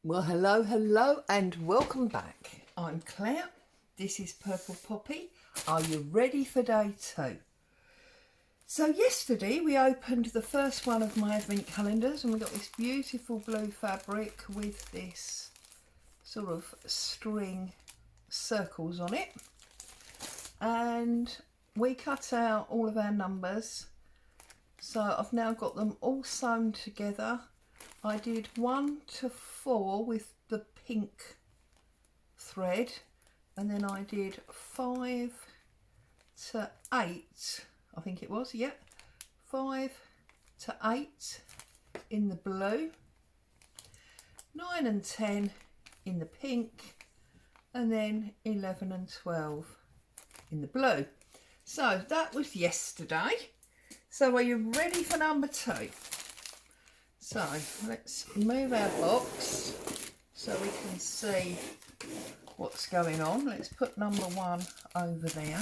Well, hello, and welcome back. I'm Claire. This is Purple Poppy. Are you ready for day 2? So yesterday we opened the first one of my advent calendars, and we got this beautiful blue fabric with this sort of string circles on it. And we cut out all of our numbers. So I've now got them all sewn together. I did 1 to 4 with the pink thread, and then I did 5 to 8, I think it was, yeah, 5 to 8 in the blue, 9 and 10 in the pink, and then 11 and 12 in the blue. So that was yesterday. So are you ready for number 2? So let's move our box so we can see what's going on. Let's put number 1 over there.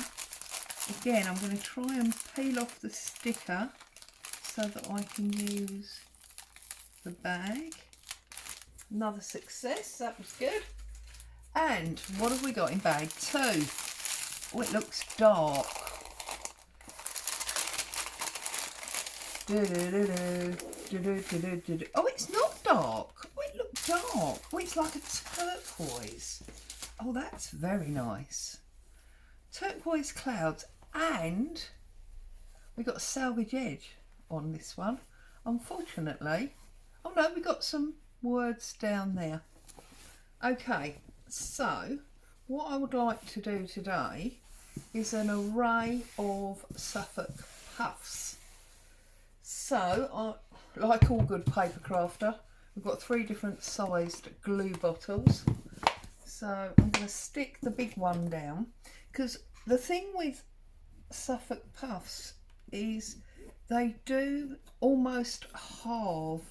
Again, I'm going to try and peel off the sticker so that I can use the bag. Another success, that was good. And what have we got in bag 2? Oh, it looks dark. Oh, it's not dark. Oh, it looked dark. Oh, it's like a turquoise. Oh, that's very nice. Turquoise clouds, and we got a salvage edge on this one. Unfortunately, oh no, we got some words down there. Okay, so what I would like to do today is an array of Suffolk puffs. So, like all good paper crafter, we've got 3 different sized glue bottles. So I'm going to stick the big one down, because the thing with Suffolk puffs is they do almost halve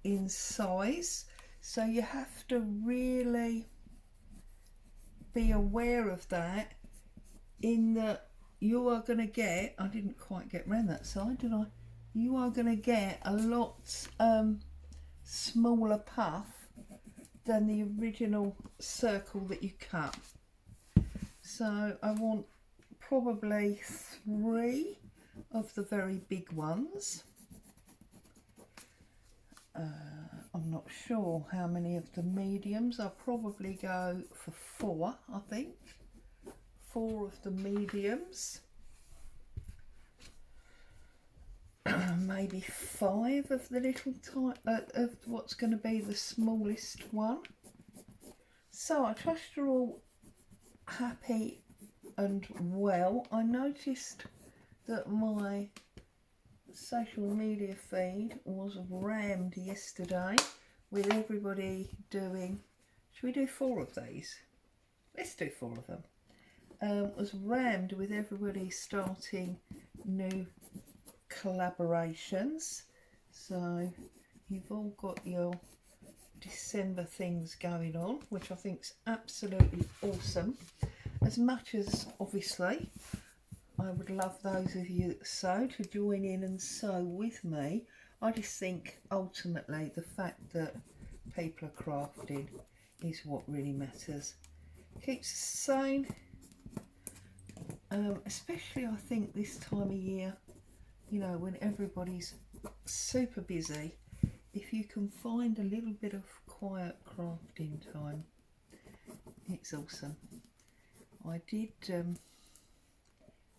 in size. So you have to really be aware of that, in that you are going to get, I didn't quite get round that side, did I? You are going to get a lot smaller puff than the original circle that you cut. So I want probably 3 of the very big ones. I'm not sure how many of the mediums. I'll probably go for 4, I think. 4 of the mediums. Maybe 5 of the little type of what's going to be the smallest one. So I trust you're all happy and well. I noticed that my social media feed was rammed yesterday with everybody doing, should we do 4 of these? Let's do 4 of them. Was rammed with everybody starting new collaborations. So you've all got your December things going on, which I think is absolutely awesome. As much as obviously I would love those of you that sew to join in and sew with me, I just think ultimately the fact that people are crafting is what really matters. Keeps us sane, especially I think this time of year, you know, when everybody's super busy. If you can find a little bit of quiet crafting time, it's awesome. I did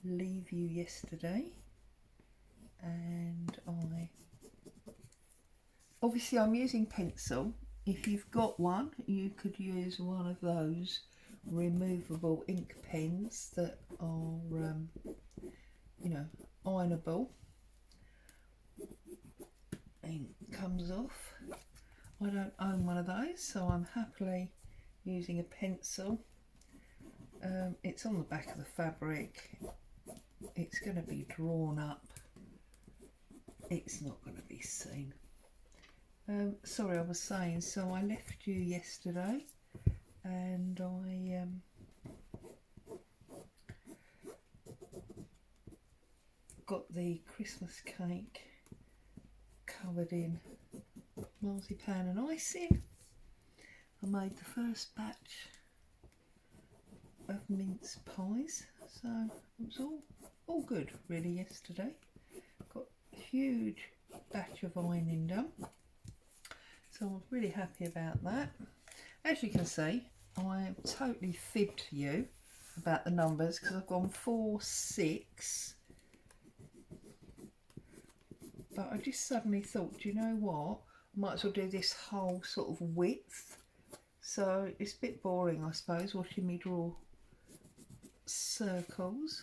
leave you yesterday, and obviously I'm using pencil. If you've got one, you could use one of those removable ink pens that are you know, ironable. Ink comes off. I don't own one of those, so I'm happily using a pencil. It's on the back of the fabric. It's going to be drawn up. It's not going to be seen. Sorry, I was saying, so I left you yesterday, and I got the Christmas cake covered in marzipan and icing. I made the first batch of mince pies, so it was all good really yesterday. Got a huge batch of ironing done, so I was really happy about that. As you can see, I totally fibbed to you about the numbers because I've gone 4, 6, but I just suddenly thought, do you know what, I might as well do this whole sort of width. So it's a bit boring, I suppose, watching me draw circles,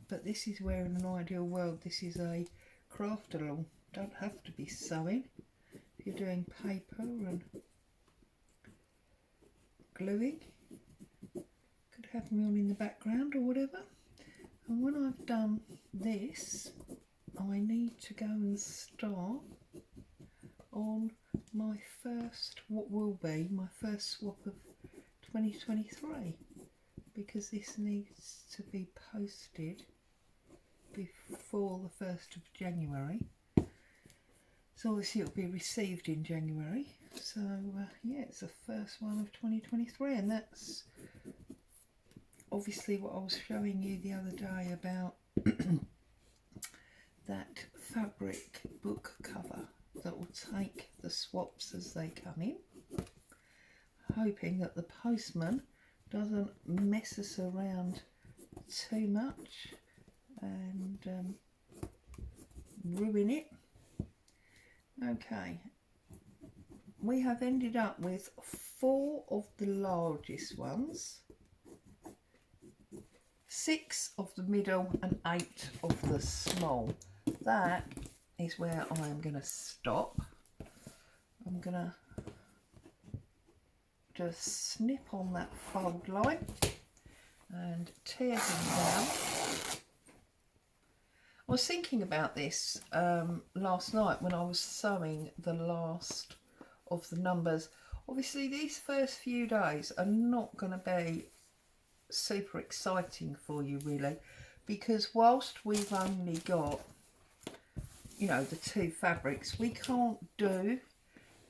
but this is where in an ideal world this is a craft along. Don't have to be sewing if you're doing paper and gluing. Could have me on in the background or whatever. And when I've done this, I need to go and start on my first, what will be my first swap of 2023, because this needs to be posted before the 1st of January. So obviously it'll be received in January. So yeah, it's the first one of 2023, and that's obviously what I was showing you the other day about that fabric book cover that will take the swaps as they come in, hoping that the postman doesn't mess us around too much and ruin it. Okay, we have ended up with 4 of the largest ones, 6 of the middle and 8 of the small. That is where I am going to stop. I'm going to just snip on that fold line and tear him down. I was thinking about this last night when I was sewing the last of the numbers. Obviously these first few days are not going to be super exciting for you really, because whilst we've only got, you know, the 2 fabrics, we can't do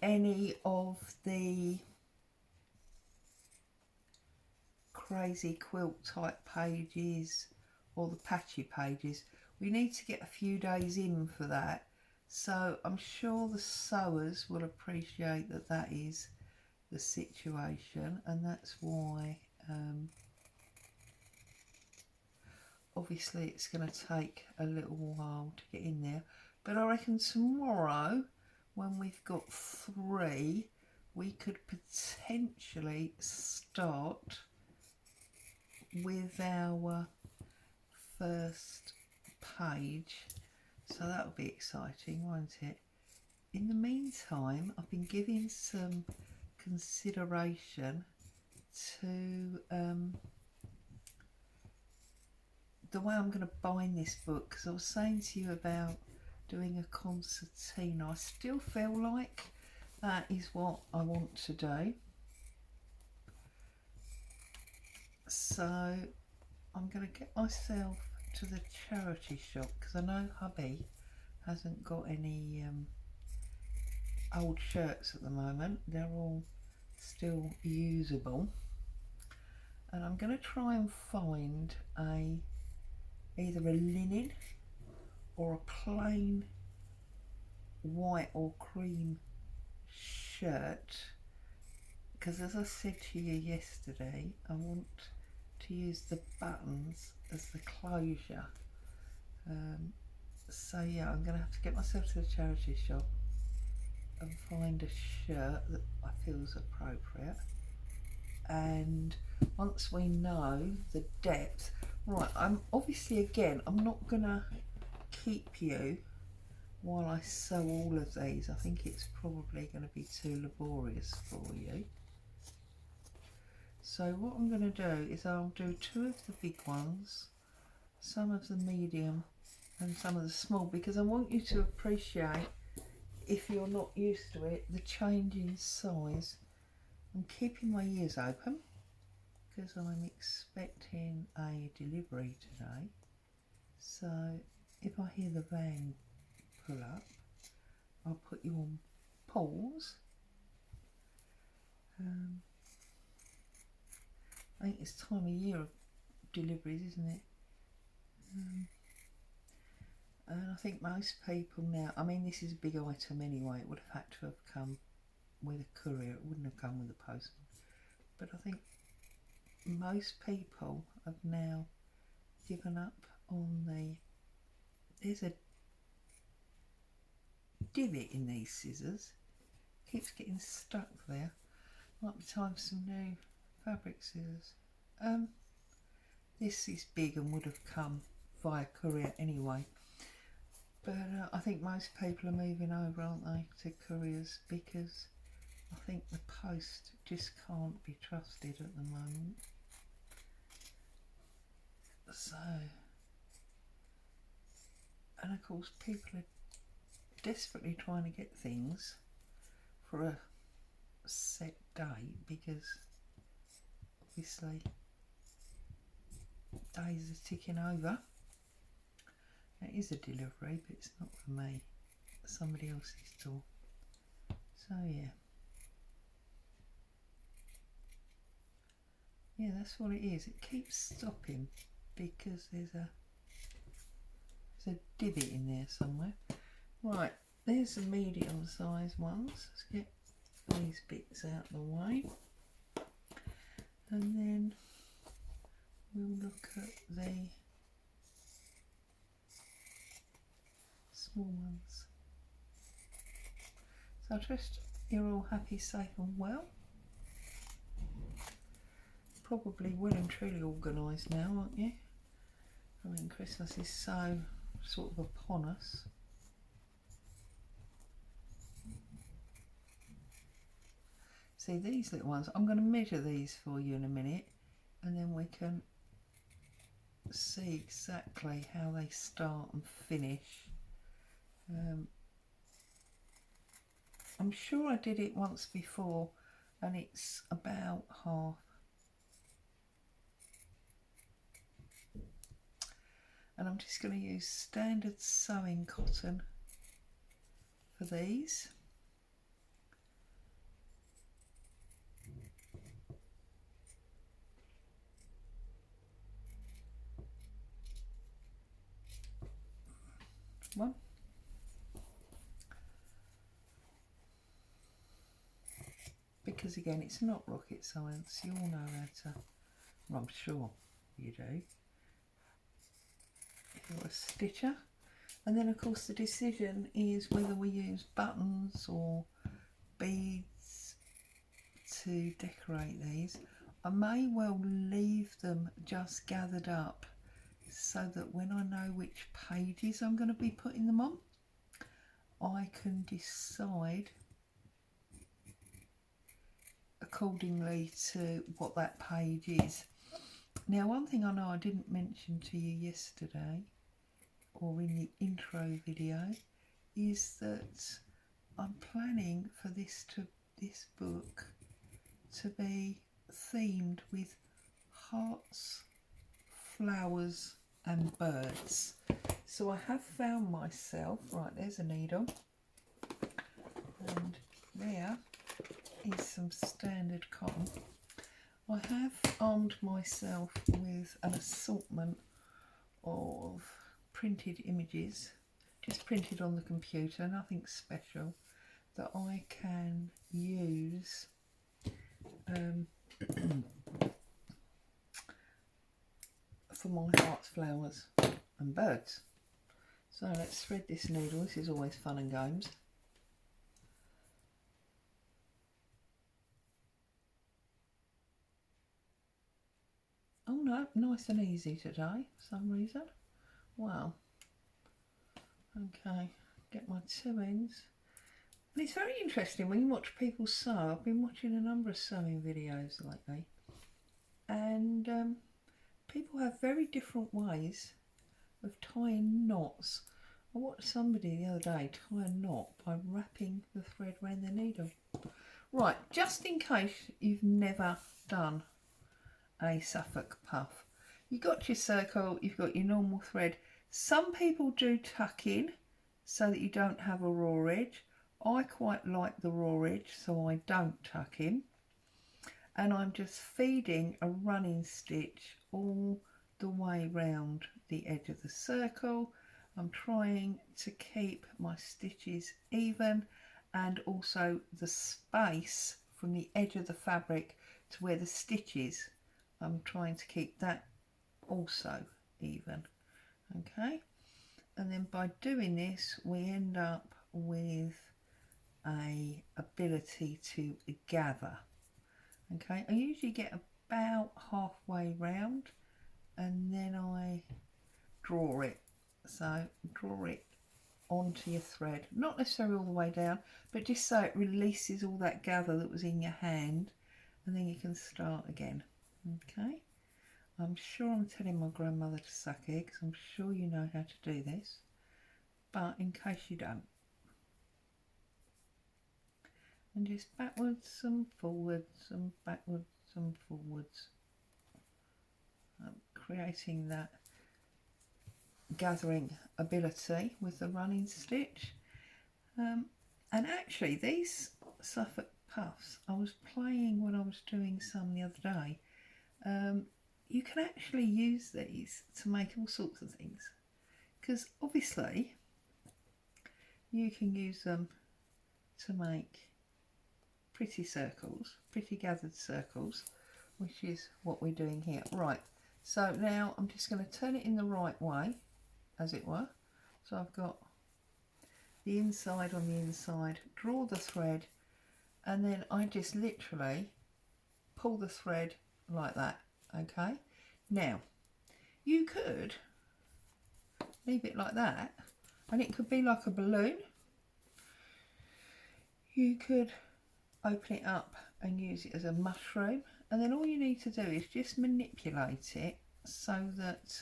any of the crazy quilt type pages or the patchy pages. We need to get a few days in for that, so I'm sure the sewers will appreciate that that is the situation, and that's why obviously it's going to take a little while to get in there. But I reckon tomorrow, when we've got 3, we could potentially start with our first page. So that'll be exciting, won't it? In the meantime, I've been giving some consideration to the way I'm going to bind this book, because I was saying to you about doing a concertina. I still feel like that is what I want to do. So I'm going to get myself to the charity shop, because I know hubby hasn't got any old shirts at the moment. They're all still usable, and I'm going to try and find either a linen or a plain white or cream shirt, because as I said to you yesterday, I want to use the buttons as the closure. So yeah, I'm going to have to get myself to the charity shop and find a shirt that I feel is appropriate. And once we know the depth, right, I'm obviously, again, I'm not going to keep you while I sew all of these. I think it's probably going to be too laborious for you. So what I'm going to do is I'll do 2 of the big ones, some of the medium and some of the small, because I want you to appreciate, if you're not used to it, the change in size. I'm keeping my ears open because I'm expecting a delivery today. So if I hear the van pull up, I'll put you on pause I think it's time of year of deliveries, isn't it? And I think most people now, I mean, this is a big item anyway, it would have had to have come with a courier, it wouldn't have come with a postman. But I think most people have now given up on there's a divot in these scissors, keeps getting stuck there. Might be time for some new fabric scissors. This is big and would have come via courier anyway, but I think most people are moving over, aren't they, to couriers, because I think the post just can't be trusted at the moment. So, and of course people are desperately trying to get things for a set date, because obviously days are ticking over. It is a delivery, but it's not for me, somebody else's door. So yeah, that's what it is. It keeps stopping because there's a divot in there somewhere. Right, there's the medium sized ones. Let's get these bits out of the way, and then we'll look at the small ones. So I trust you're all happy, safe and well. Probably well and truly organised now, aren't you? I mean, Christmas is so sort of upon us. See these little ones, I'm going to measure these for you in a minute, and then we can see exactly how they start and finish. I'm sure I did it once before, and it's about half. And I'm just going to use standard sewing cotton for these. One. Because again, it's not rocket science, you all know how to, well, I'm sure you do, if you're a stitcher. And then of course the decision is whether we use buttons or beads to decorate these. I may well leave them just gathered up so that when I know which pages I'm going to be putting them on, I can decide accordingly to what that page is. Now, one thing I know I didn't mention to you yesterday or in the intro video is that I'm planning for this book to be themed with hearts, flowers and birds. So I have found myself, right, there's a needle, and there is some standard cotton. I have armed myself with an assortment of printed images, just printed on the computer, nothing special, that I can use for my hearts, flowers and birds. So let's thread this needle. This is always fun and games. Oh no, nice and easy today for some reason. Wow. Okay, get my two ends. And it's very interesting when you watch people sew. I've been watching a number of sewing videos lately, and people have very different ways of tying knots. I watched somebody the other day tie a knot by wrapping the thread around their needle. Right, just in case you've never done a Suffolk puff, you've got your circle, you've got your normal thread. Some people do tuck in so that you don't have a raw edge. I quite like the raw edge, so I don't tuck in. and I'm just feeding a running stitch all the way round the edge of the circle. I'm trying to keep my stitches even, and also the space from the edge of the fabric to where the stitch is, I'm trying to keep that also even. Okay, and then by doing this we end up with a ability to gather. Okay, I usually get about halfway round and then I draw it. So draw it onto your thread, not necessarily all the way down, but just so it releases all that gather that was in your hand, and then you can start again. Okay, I'm sure I'm telling my grandmother to suck eggs. I'm sure you know how to do this, but in case you don't, and just backwards and forwards and backwards and forwards, creating that gathering ability with the running stitch. And actually these Suffolk puffs, I was playing when I was doing some the other day. You can actually use these to make all sorts of things, because obviously you can use them to make pretty circles, pretty gathered circles, which is what we're doing here. Right, so now I'm just going to turn it in the right way, as it were. So I've got the inside on the inside, draw the thread, and then I just literally pull the thread like that. Okay, now you could leave it like that and it could be like a balloon. You could open it up and use it as a mushroom, and then all you need to do is just manipulate it so that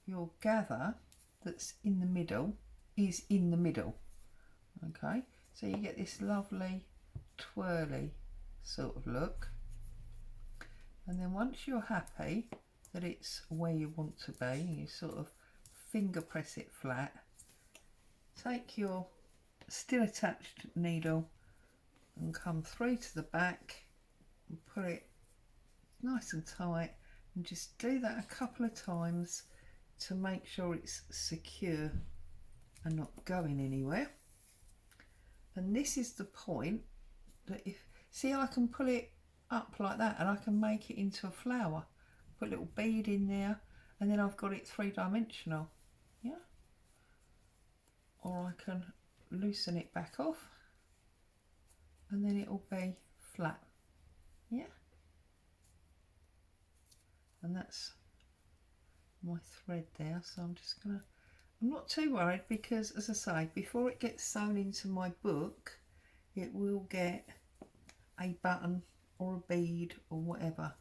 your gather that's in the middle is in the middle. Okay, so you get this lovely twirly sort of look, and then once you're happy that it's where you want to be, you sort of finger press it flat, take your still attached needle and come through to the back and put it nice and tight, and just do that a couple of times to make sure it's secure and not going anywhere. And this is the point that if, see, I can pull it up like that and I can make it into a flower, put a little bead in there, and then I've got it three-dimensional. Yeah, or I can loosen it back off and then it'll be flat. Yeah, and that's my thread there. So I'm just gonna, I'm not too worried, because as I say, before it gets sewn into my book it will get a button or a bead or whatever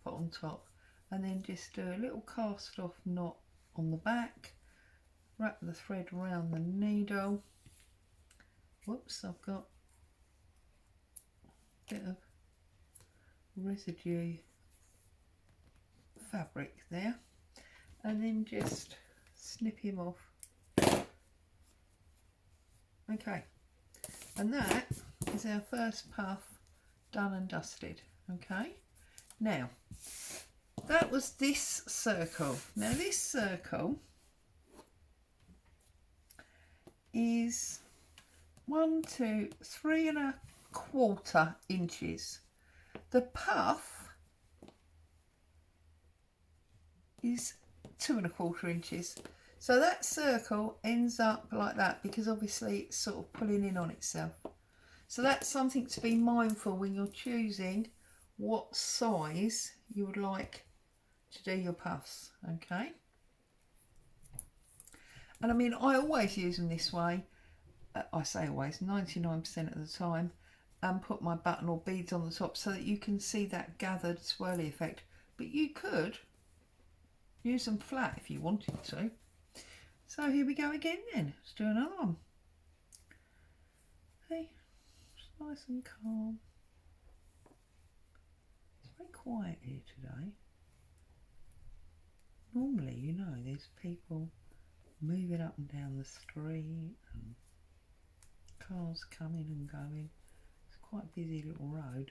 put on top, and then just do a little cast off knot on the back, wrap the thread around the needle. Whoops, I've got a bit of residue fabric there, and then just snip him off. Okay, and that is our first puff done and dusted. Okay, now that was this circle. Now this circle is 1, 2, 3¼ inches. The puff is 2¼ inches. So that circle ends up like that because obviously it's sort of pulling in on itself. So that's something to be mindful when you're choosing what size you would like to do your puffs. Okay, and I mean, I always use them this way. I say always, 99% of the time, and put my button or beads on the top so that you can see that gathered swirly effect. But you could use them flat if you wanted to. So here we go again then. Let's do another one. Hey, it's nice and calm. It's very quiet here today. Normally, you know, there's people moving up and down the street and cars coming and going. It's quite a busy little road.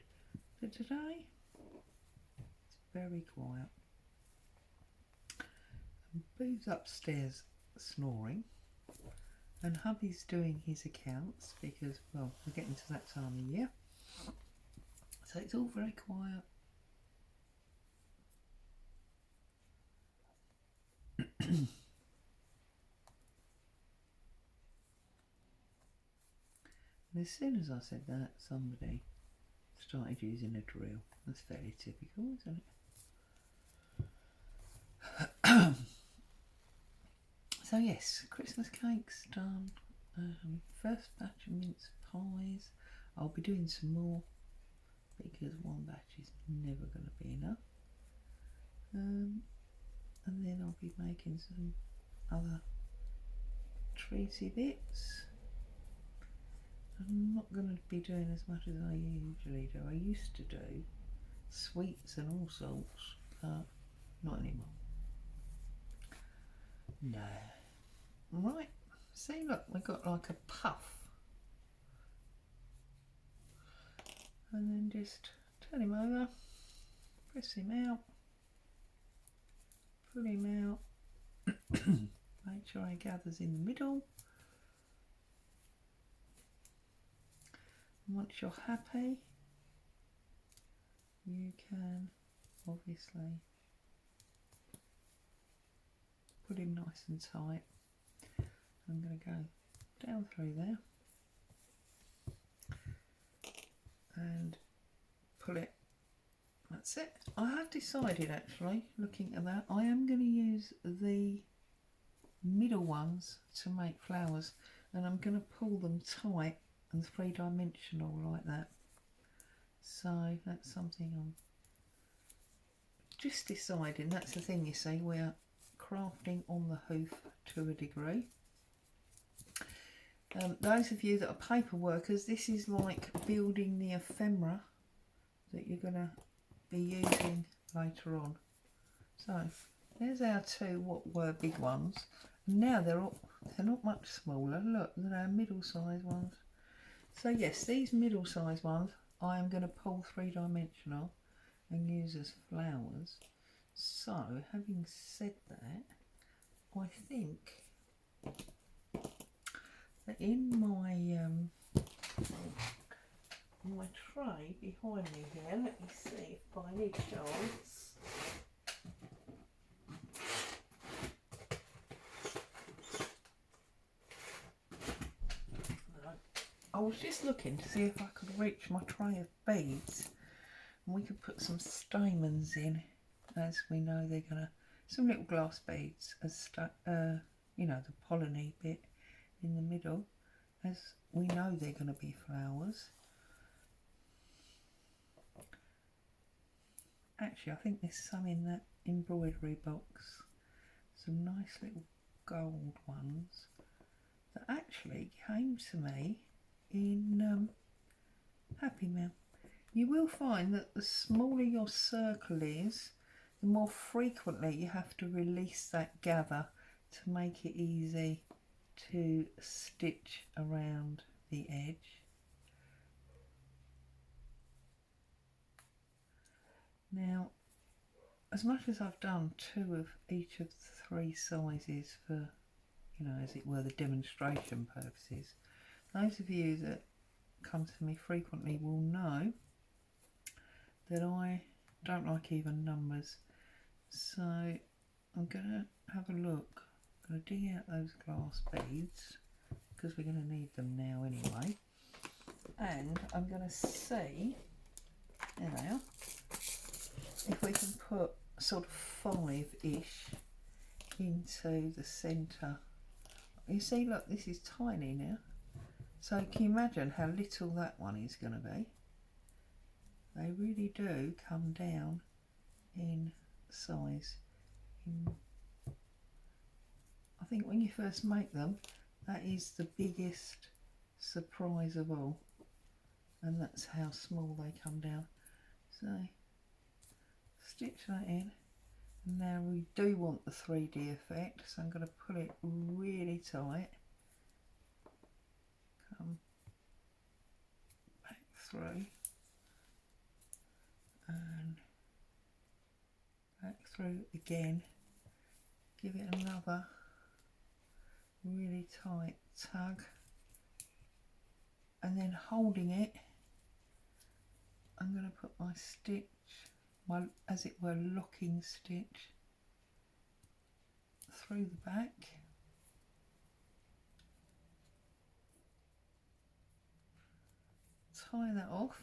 But today, very quiet. And Boo's upstairs snoring, and hubby's doing his accounts because, well, we're getting to that time of year, so it's all very quiet. And as soon as I said that, somebody started using a drill. That's fairly typical, isn't it? So yes, Christmas cake's done. First batch of mince pies. I'll be doing some more because one batch is never going to be enough. And then I'll be making some other treaty bits. I'm not going to be doing as much as I usually do. I used to do sweets and all sorts, but not anymore. No. Right, see, look, we've got like a puff. And then just turn him over, press him out, pull him out, make sure he gathers in the middle. Once you're happy, you can obviously put him nice and tight. I'm going to go down through there and pull it. That's it. I have decided, actually, looking at that, I am going to use the middle ones to make flowers, and I'm going to pull them tight and three-dimensional like that. So that's something I'm just deciding. That's the thing, you see, we're crafting on the hoof to a degree. Those of you that are paper workers, this is like building the ephemera that you're going to be using later on. So there's our two what were big ones. Now they're not much smaller. Look, they're our middle-sized ones. So yes, these middle-sized ones I am going to pull three-dimensional and use as flowers. So having said that, I think that in my tray behind me here, let me see if by any chance I was just looking to see if I could reach my tray of beads, and we could put some stamens in, as we know they're gonna, some little glass beads as you know, the polleny bit in the middle, as we know they're going to be flowers. Actually, I think there's some in that embroidery box, some nice little gold ones that actually came to me in Happy Meal. You will find that the smaller your circle is, the more frequently you have to release that gather to make it easy to stitch around the edge. Now, as much as I've done two of each of the three sizes for, you know, as it were, the demonstration purposes, those of you that come to me frequently will know that I don't like even numbers. So I'm going to have a look. I'm going to dig out those glass beads because we're going to need them now anyway. And I'm going to see, there they are, if we can put sort of 5-ish into the centre. You see, look, this is tiny now. So can you imagine how little that one is going to be? They really do come down in size. I think when you first make them, that is the biggest surprise of all, and that's how small they come down. So stitch that in. Now we do want the 3D effect, so I'm going to pull it really tight, come back through, and through again, give it another really tight tug, and then holding it, I'm going to put my stitch, my as it were locking stitch, through the back. Tie that off.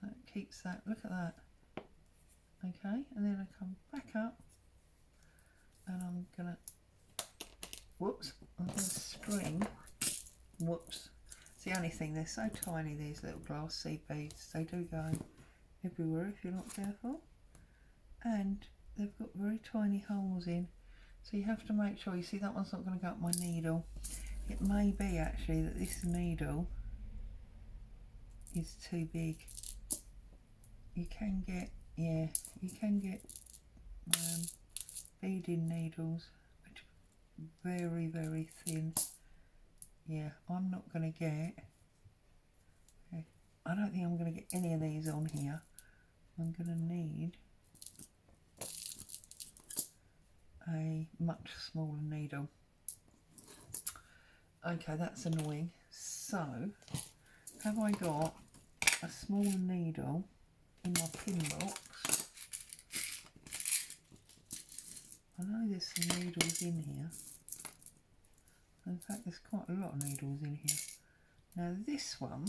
That keeps that, look at that. Okay, and then I come back up and I'm gonna, whoops, I'm gonna string, whoops. It's the only thing, they're so tiny, these little glass seed beads. They do go everywhere if you're not careful. And they've got very tiny holes in. So you have to make sure, you see that one's not going to go up my needle. It may be actually that this needle is too big. You can get, yeah, you can get beading needles which are very, very thin. Yeah, I'm not going to get, okay, I don't think I'm going to get any of these on here. I'm going to need a much smaller needle. Okay, that's annoying. So, have I got a smaller needle in my pin box? I know there's some needles in here. In fact, there's quite a lot of needles in here. Now this one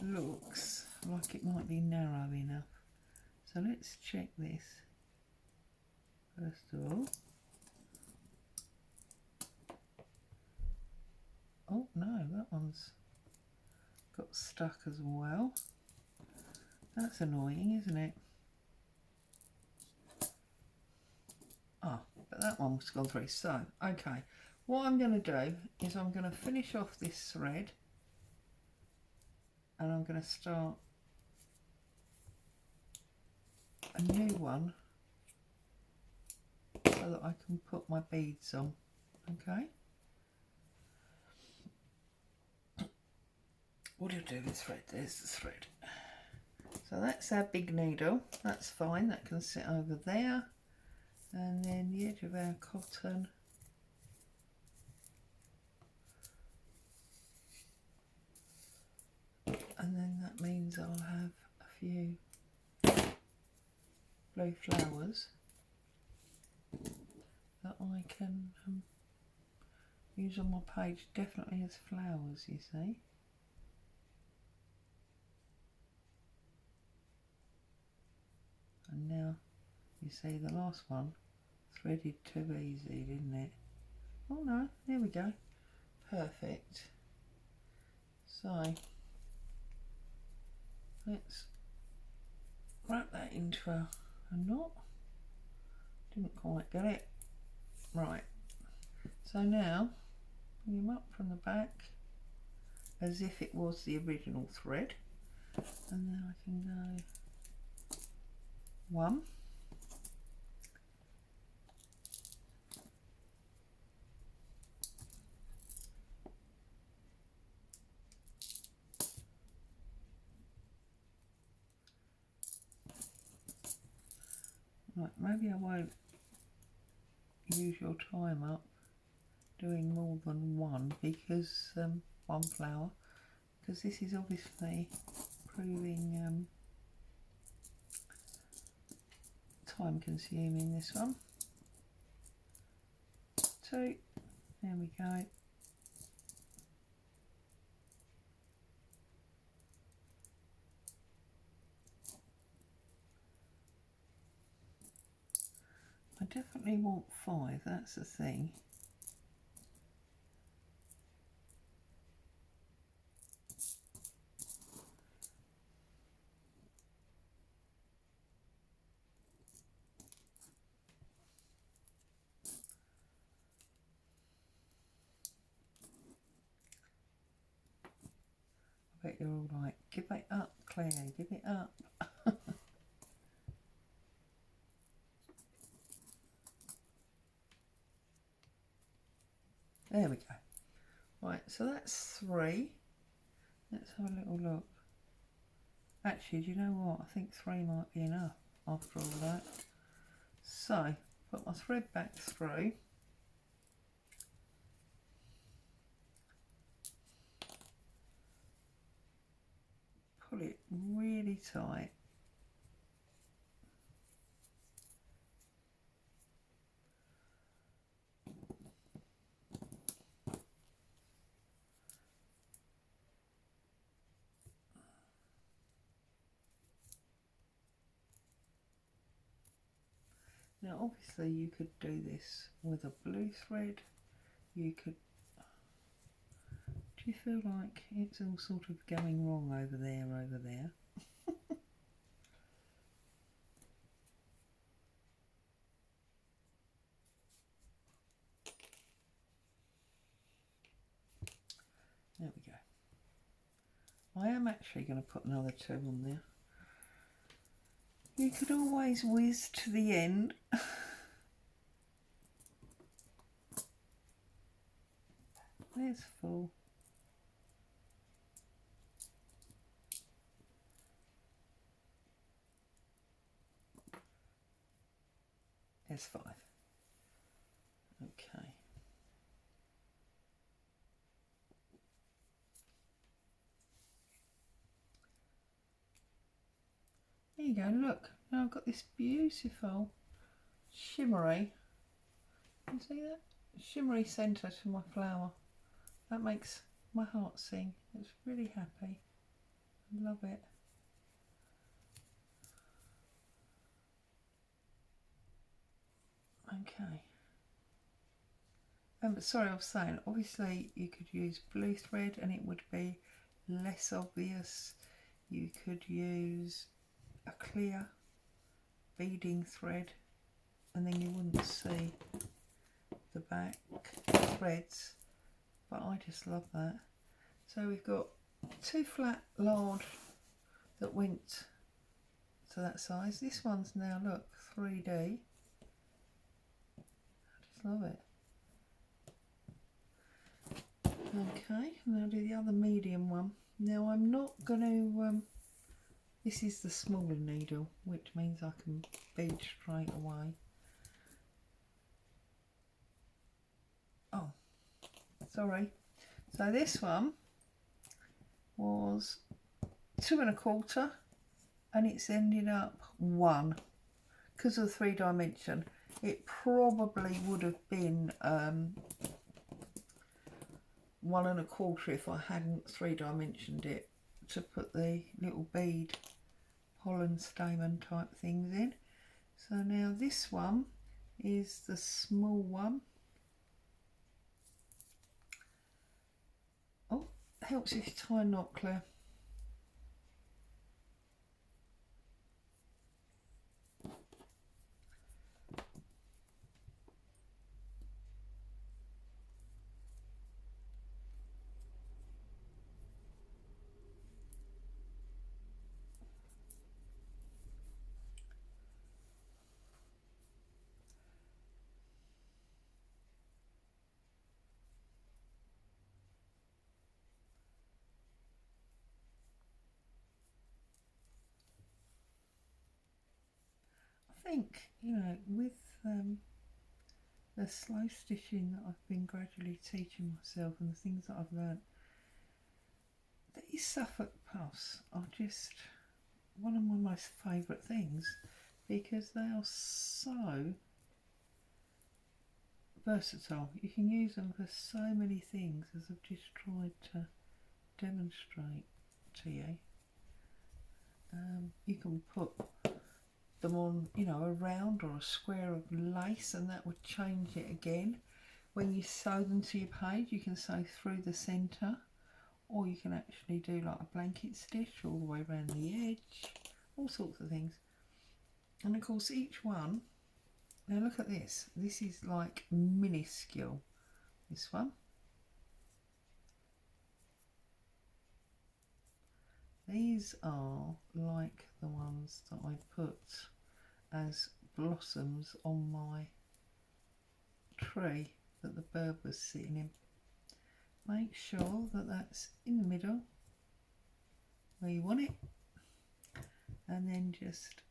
looks like it might be narrow enough. So let's check this. First of all. Oh no, that one's got stuck as well. That's annoying, isn't it? Ah, but that one's gone through. So, okay, what I'm going to do is I'm going to finish off this thread and I'm going to start a new one so that I can put my beads on. Okay. What do I do with thread? There's the thread. So that's our big needle. That's fine. That can sit over there. And then the edge of our cotton. And then that means I'll have a few blue flowers that I can use on my page, definitely as flowers, you see. And now you see the last one threaded too easy, didn't it? Oh no, there we go. Perfect. So let's wrap that into a knot. Didn't quite get it. Right. So now bring him up from the back as if it was the original thread. And then I can go one. Right, maybe I won't use your time up doing more than one because one flower, because this is obviously proving time consuming, this one. Two, there we go. I definitely want 5, that's the thing. I bet you're all like, give it up, Claire, give it up. There we go. Right, so that's 3. Let's have a little look. Actually, do you know what? I think 3 might be enough after all that. So, put my thread back through. Pull it really tight. Now obviously you could do this with a blue thread. You could... Do you feel like it's all sort of going wrong over there, over there? There we go. I am actually going to put another 2 on there. You could always whiz to the end. There's 4. There's 5. Okay. There you go, look. Now I've got this beautiful shimmery, you see that? Shimmery centre to my flower. That makes my heart sing. It's really happy. I love it. Okay. Sorry, I was saying, obviously you could use blue thread and it would be less obvious. You could use a clear beading thread and then you wouldn't see the back threads, but I just love that. So we've got 2 flat lard that went to that size. This one's now, look, 3D. I just love it. Okay, and I'll do the other medium one. Now I'm not going to, this is the smaller needle, which means I can bead straight away. Oh, sorry. So this one was 2 1/4 and it's ended up 1 because of the 3 dimension. It probably would have been 1 1/4 if I hadn't 3 dimensioned it to put the little bead pollen stamen type things in. So now this one is the small one. Oh, helps if you tie a knot, Claire. I think, you know, with the slow stitching that I've been gradually teaching myself and the things that I've learnt, these Suffolk puffs are just one of my most favourite things because they are so versatile. You can use them for so many things, as I've just tried to demonstrate to you. You can put them on, you know, a round or a square of lace and that would change it again. When you sew them to your page, you can sew through the centre, or you can actually do like a blanket stitch all the way around the edge, all sorts of things. And of course each one, now look at this, this is like minuscule, this one. These are like the ones that I put as blossoms on my tree that the bird was sitting in. Make sure that that's in the middle where you want it. and then just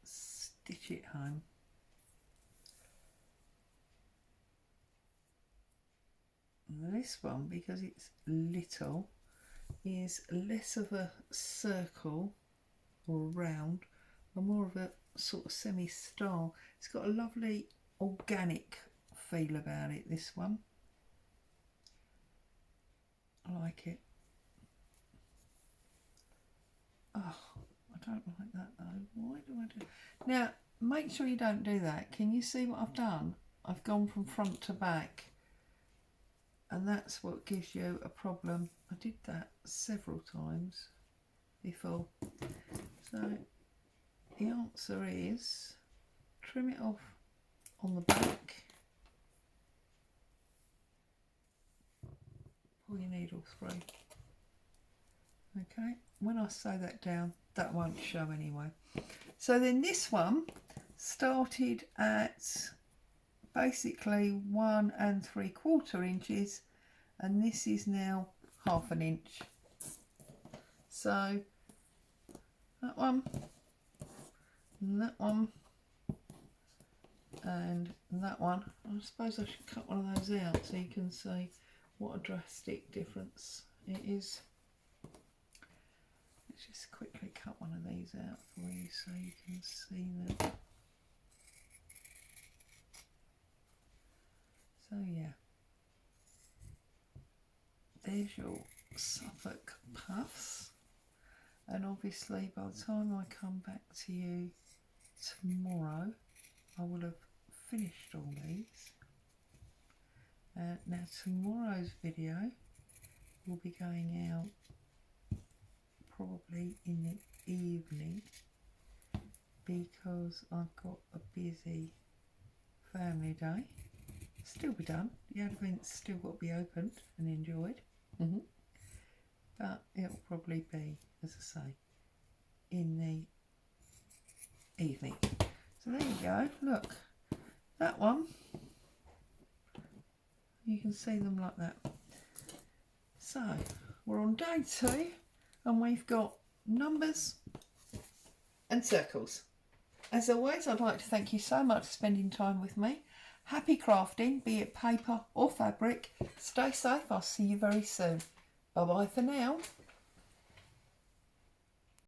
stitch it home. And this one, because it's little, is less of a circle or round and more of a sort of semi-star. It's got a lovely organic feel about it, this one. I like it. Oh, I don't like that though. Why do I do? Now, make sure you don't do that. Can you see what I've done? I've gone from front to back, and that's what gives you a problem. I did that several times before. So the answer is trim it off on the back. Pull your needle through. Okay, when I sew that down, that won't show anyway. So then this one started at basically 1 3/4 inches, and this is now 1/2 inch. So that one, and that one, and that one. I suppose I should cut one of those out so you can see what a drastic difference it is. Let's just quickly cut one of these out for you so you can see that. So yeah, there's your Suffolk puffs, and obviously by the time I come back to you tomorrow I will have finished all these. Now tomorrow's video will be going out probably in the evening because I've got a busy family day. Still be done. The advent's still got to be opened and enjoyed. But it'll probably be, as I say, in the evening. So there you go. Look, that one, you can see them like that. So we're on day 2 and we've got numbers and circles. As always, I'd like to thank you so much for spending time with me. Happy crafting, be it paper or fabric. Stay safe. I'll see you very soon. Bye bye for now.